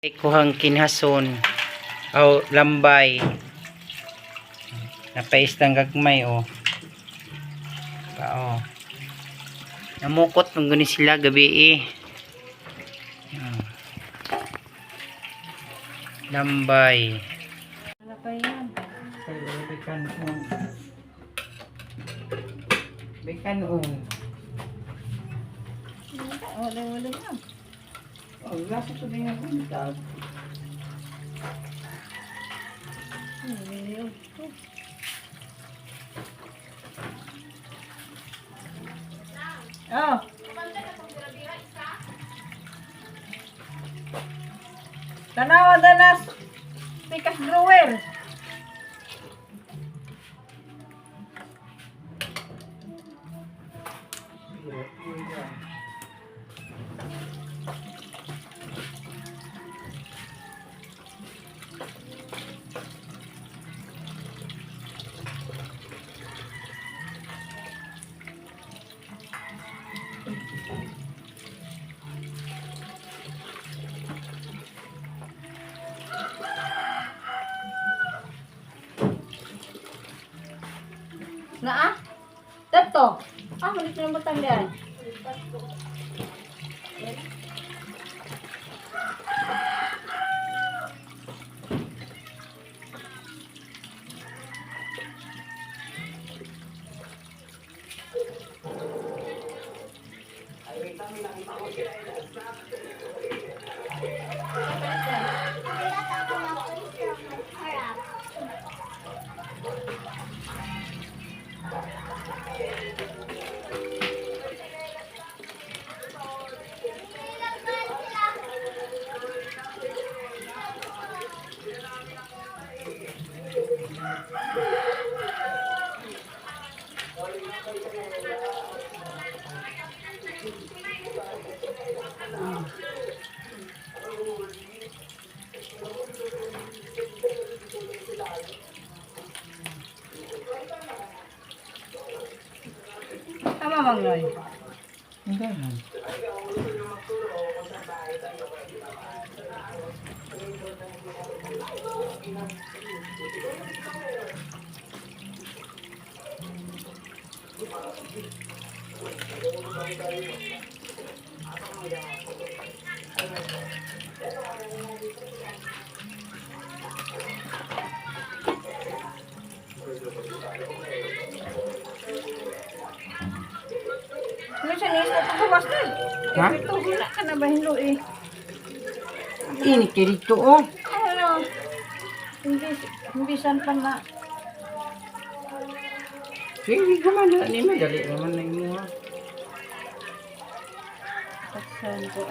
Kuhang kinhason o lambay napaistang gagmay namukot nung gani sila gabi lambay Ano pa yan? Bekanon Wala yan. lasa ko din ang untag Oh. Tanawa danas pikas drawer. Na Tato. Malit na butang diyan. Tama bang Noy? hindi man Ano siya nis na pagkawas na? Ha? Ito, wala ka na ba hinlo ini kirito Ano? Hindi san pa na. sige gumana ni madali naman na mo Taksan ko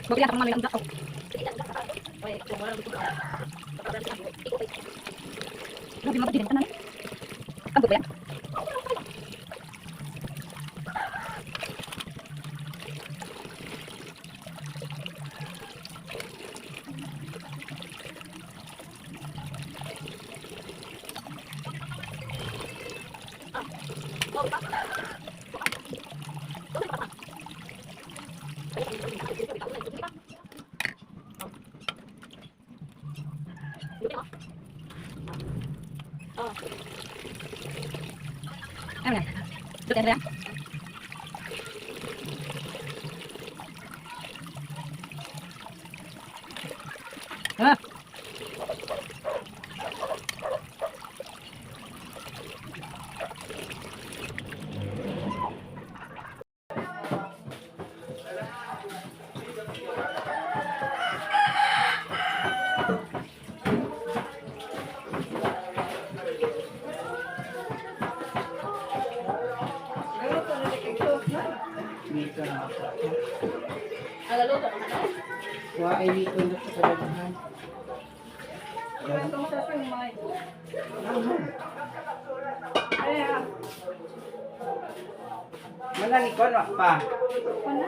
Bukyan ako namin ang gato. Grabe mga din tanan. Ang bukyan. Ha? Dito na ako. Alaluto ka na. Kuha ay dito na sa kalagahan. Itong sa sumay. Malalikon wa pa. Pana?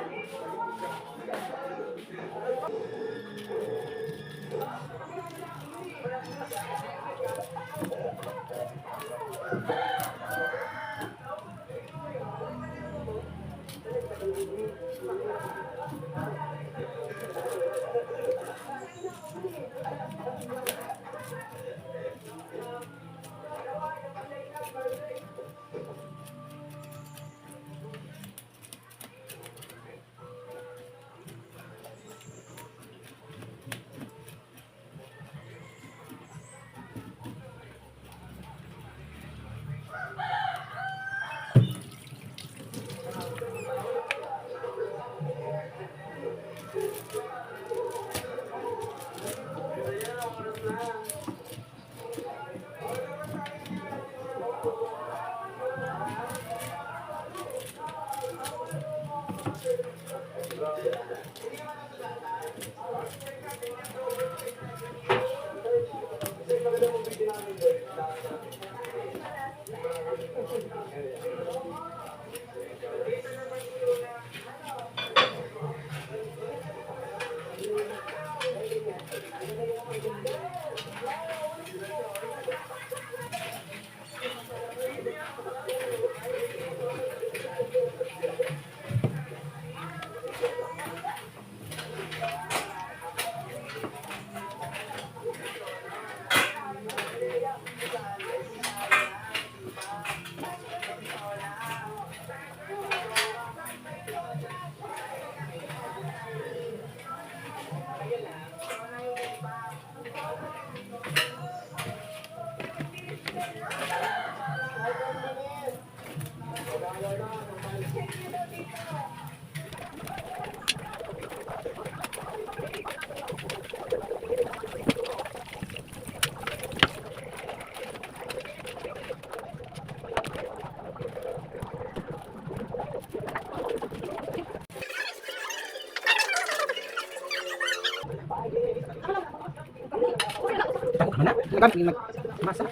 Mana? Lagam mag masa.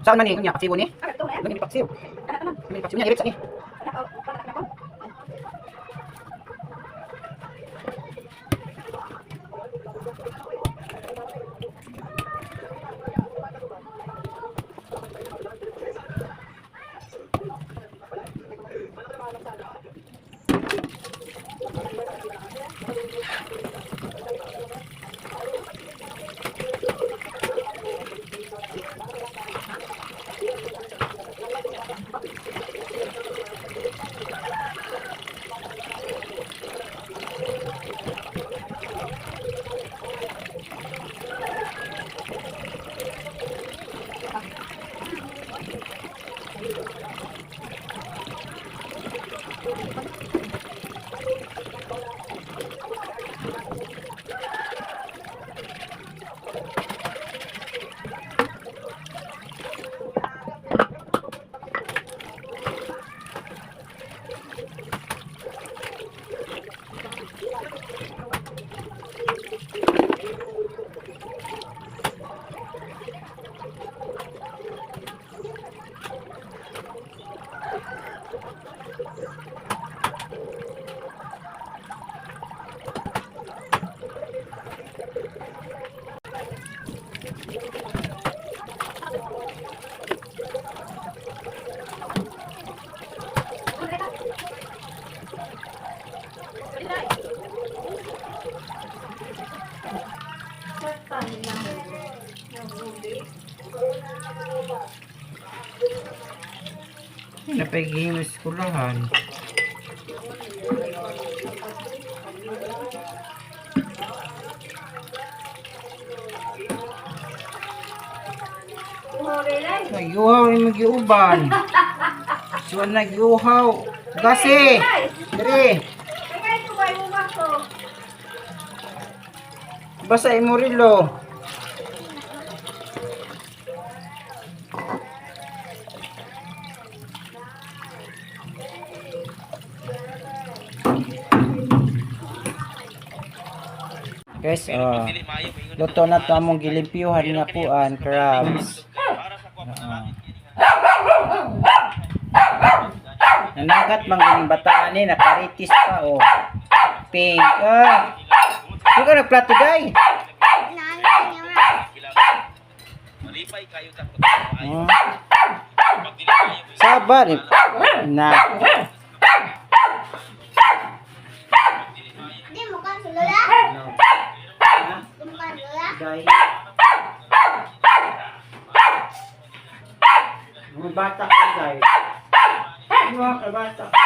Saan man ni kunya paksiw ni? Lagi paksiw. Ni paksiw niya irit sa ni. Napagihim sa skulahan. Nagyuhaw ni magiuban. So nagyuhaw. Gasi. Dre. Basa mo rilo. Guys, luto na to among gilimpyuhan nga puan, crabs. Nanangkat mang gining bataan ni nakaritis pa oh. Pink. Di ka nagplato day. Sabar eh. Na. Di mo kan sulala? Di mo kan sulala? Day. Mga bata ka day. Mga bata ka.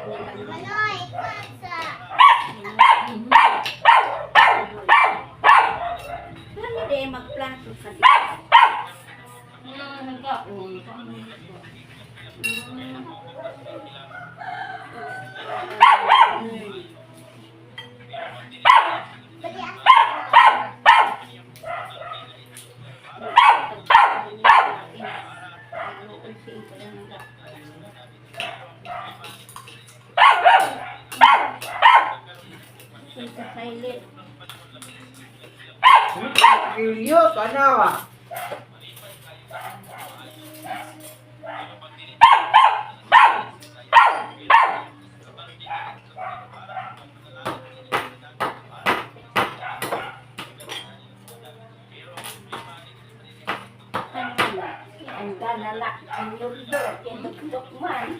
Manoy, kwansa. Hindi magplato ka dito. Bagi Silent. Ilyo, kanawa. Ang ganalak, ang lundot, ang lundot man.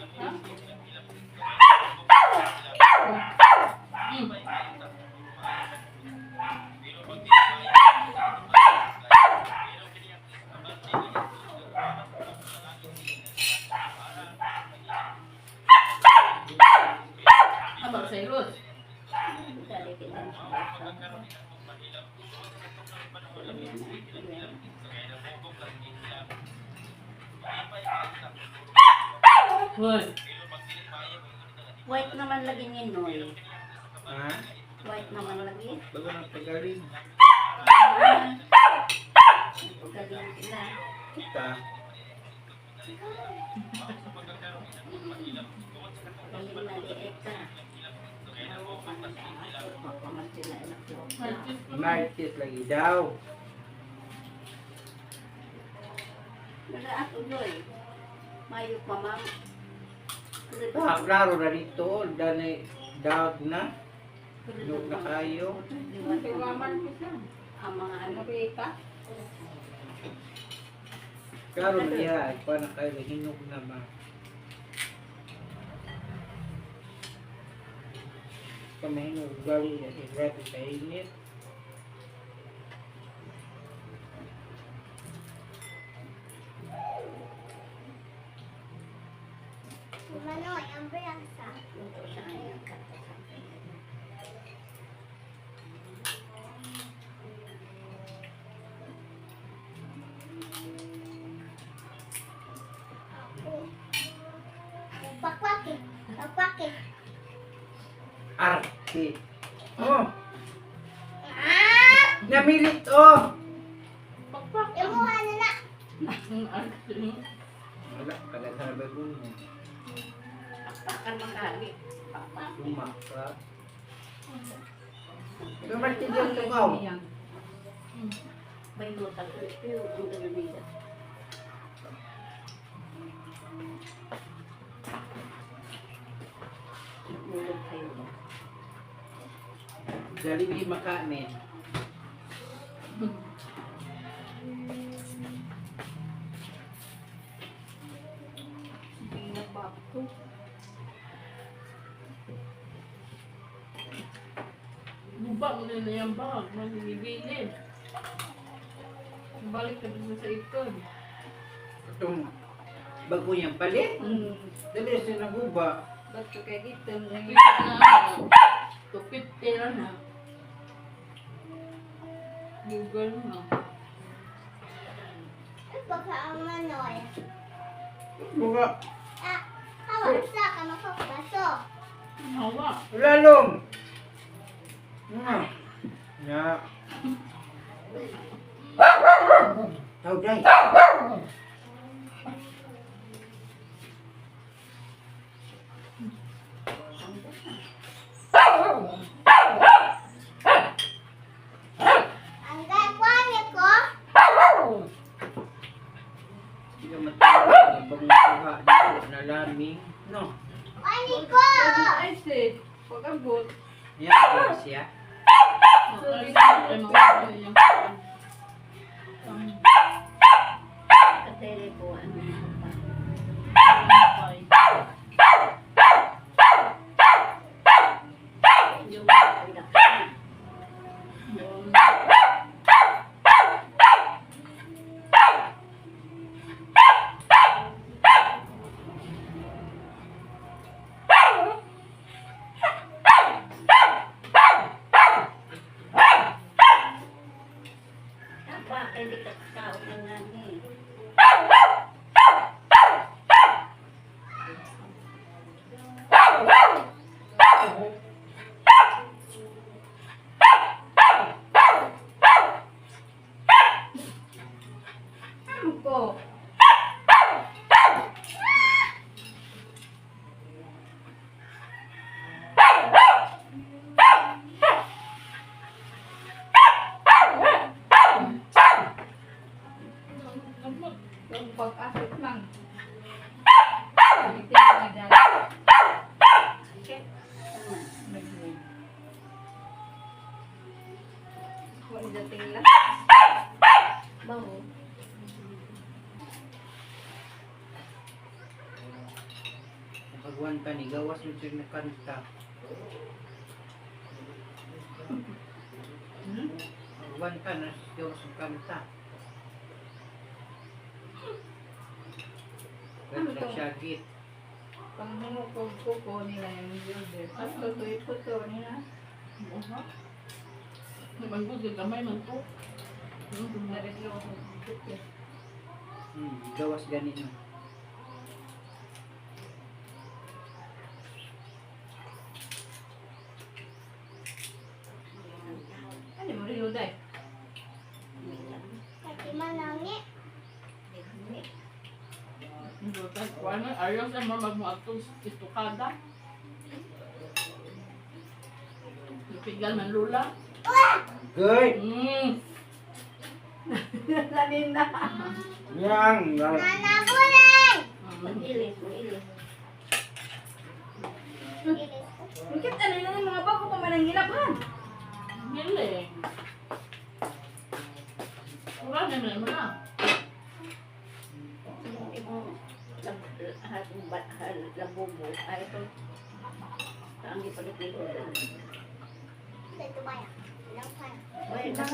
Abang Cyrus. White naman lagi ni Noy. Ha? White naman lagi. Bago na pagaling. Pagaling sila. Kita. Galing na di Eka. Martis lagi daw. Wala ako Noy. Mayo pa ma'am. Klaro na dito. Dani dog na. Dog na kayo. Ang mga ano Eka. Klaro na niya. Ikaw na kayo. Hinog na ba? Pamahinog. Gawin na. Hidrate sa init. Manoy, ang beransa. Luto siya ngayon. Okay. Oh. Namilit oh. Pakpak. Imuha na na. Wala, kala sa nabagong mo. Pakpakan makali. Pakpak. Lumaka. Lumartin dyan ito ka. May lutang pero ang ganun Mulog kayo. Jollibee makanin. Hindi na bako. Buba mo na yung bag. Magbibilin. Balik ka dun sa ikon. Itong bago niyang palit. Dali siya naguba. Ba't ko kayo dito? Tupit na. Tupit tira na. Google na. Baka ang manoy. Buka. Hawak sa ka makapaso. Hawa. Lalong. Ya. Tahu dai. Ang gagawin ko? Tidak matahu bang kuha dito na laming. No. Ani ko! Ay, say. Pag-abot. Ya, siya. Ay, ay, mga yung Katere ko ano. Yung hindi ka tao na nga eh. Ano ko? Yung pag-asip lang. Hindi na dyan. Kung dating lang. Bango. Pagwan ka ni gawas mo siya na kanta. Pagwan ka na gawas mo kanta. Ano Ganda to? siya git. Pag hinukog ko nila yung builder. At tutuloy ko to nila. Oha. Magbusin kamay man po. Narin yung Gawas ganito. Ano mo rin yun, day? Kasi manangi. Ayaw sa mga magmuatong istukada. Pigal man lula. Good. Lanin na. Yang. Nana buling! Mag-ilis, mag-ilis. Bakit ano na yung mga bago pa manang hinapan? Galing. Wala naman mo na. Labubo. Ay, ito. Saan di pala ito? Ito ba yan? Ilang pan? Bayan na.